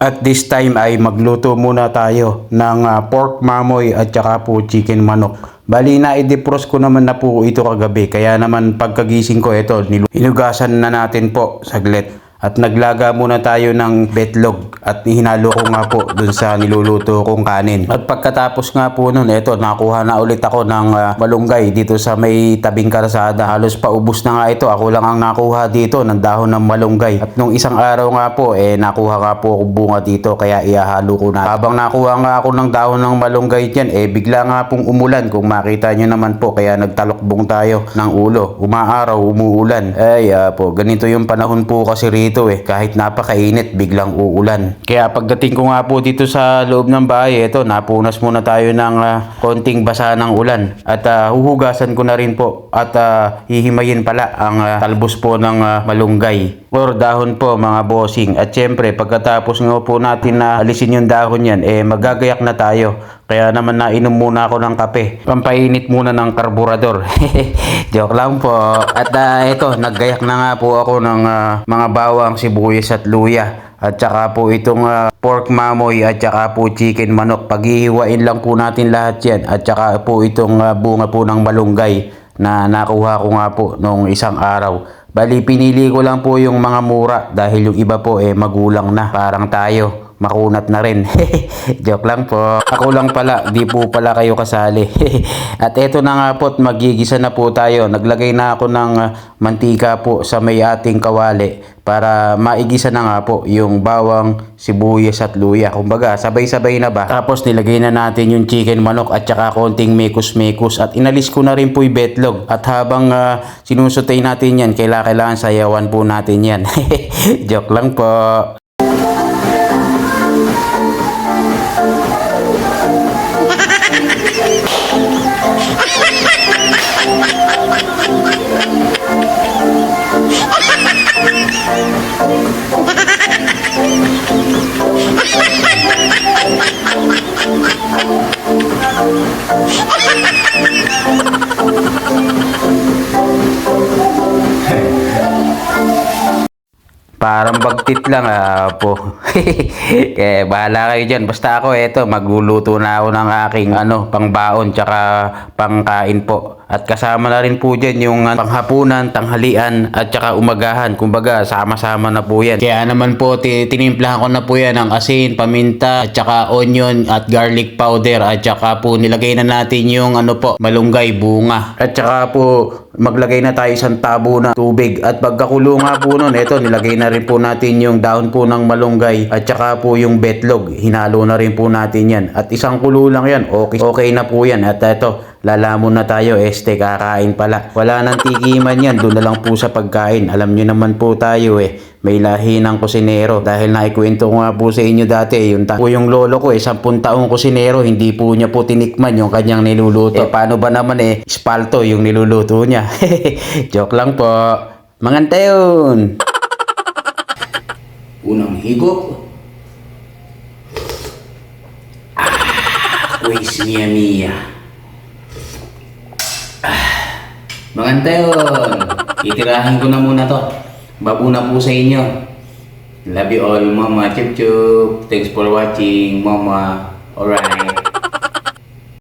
At this time ay magluto muna tayo ng pork mamoy at saka po chicken manok. Bali na i-defrost ko naman na po ito kagabi. Kaya naman pagkagising ko ito, hinugasan na natin po saglit. At naglaga muna tayo ng betlog at hinalo ko nga po dun sa niluluto kong kanin. At pagkatapos nga po nun, eto nakuha na ulit ako ng malunggay dito sa may tabing kalsada. Halos paubos na nga ito. Ako lang ang nakuha dito ng dahon ng malunggay. At nung isang araw nga po, nakuha nga po ako bunga dito kaya ihahalo ko na. Habang nakuha nga ako ng dahon ng malunggay dyan, bigla nga pong umulan kung makita nyo naman po. Kaya nagtalokbong tayo ng ulo. Umaaraw, umuulan. Po, ganito yung panahon po kasi rito. Kahit napakainit, biglang uulan. Kaya pagdating ko nga po dito sa loob ng bahay, napunas muna tayo ng konting basa ng ulan. At huhugasan ko na rin po. At hihimayin pala ang talbos po ng malunggay or dahon po mga bossing. At syempre, pagkatapos nga po natin na alisin yung dahon yan, magagayak na tayo. Kaya naman nainom muna ako ng kape. Pampainit muna ng karburador. Joke lang po. At naggayak na nga po ako ng mga bawang, sibuyas at luya. At saka po itong pork mamoy at saka po chicken manok. Paghihiwain lang po natin lahat yan. At saka po itong bunga po ng malunggay na nakuha ko nga po nung isang araw. Bali, pinili ko lang po yung mga mura dahil yung iba po magulang na. Parang tayo. Makunat na rin. Joke lang po. Ako lang pala, di po pala kayo kasali. At eto na nga po, magigisa na po tayo. Naglagay na ako ng mantika po sa may ating kawali para maigisa na nga po yung bawang, sibuyas at luya. Kumbaga, sabay-sabay na ba? Tapos nilagay na natin yung chicken manok at saka konting mekus-mekus at inalis ko na rin po yung betlog. At habang sinusutay natin yan, kailangan sayawan po natin yan. Joke lang po. Parang bagtit lang po. Bahala kayo dyan. Basta ako magluluto na ako ng aking pangbaon tsaka pangkain po. At kasama na rin po dyan yung panghapunan, tanghalian at saka umagahan. Kumbaga sama-sama na po yan. Kaya naman po tinimplahan ko na po yan ng asin, paminta at saka onion at garlic powder. At saka po nilagay na natin yung malunggay, bunga. At saka po maglagay na tayo isang tabo na tubig. At pagkakulo nga po nun, nilagay na rin po natin yung dahon po ng malunggay at saka po yung betlog. Hinalo na rin po natin yan. At isang kulo lang yan. Okay na po yan. At lalamon na tayo. Kakain pala. Wala nang tikiman yan. Doon na lang po sa pagkain. Alam nyo naman po tayo may lahi ng kusinero. Dahil naikwento ko nga po sa inyo dati. Yung lolo ko 10 taong kusinero. Hindi po niya po tinikman yung kanyang niluluto. Paano ba naman espalto yung niluluto niya. Joke lang po. Mangantayon. Unang higop. Quiz mia. Mangantayon. Itirahin ko na muna to. Babu na po sa inyo. Love you all, mama. Chup chup. Thanks for watching, mama. Alright.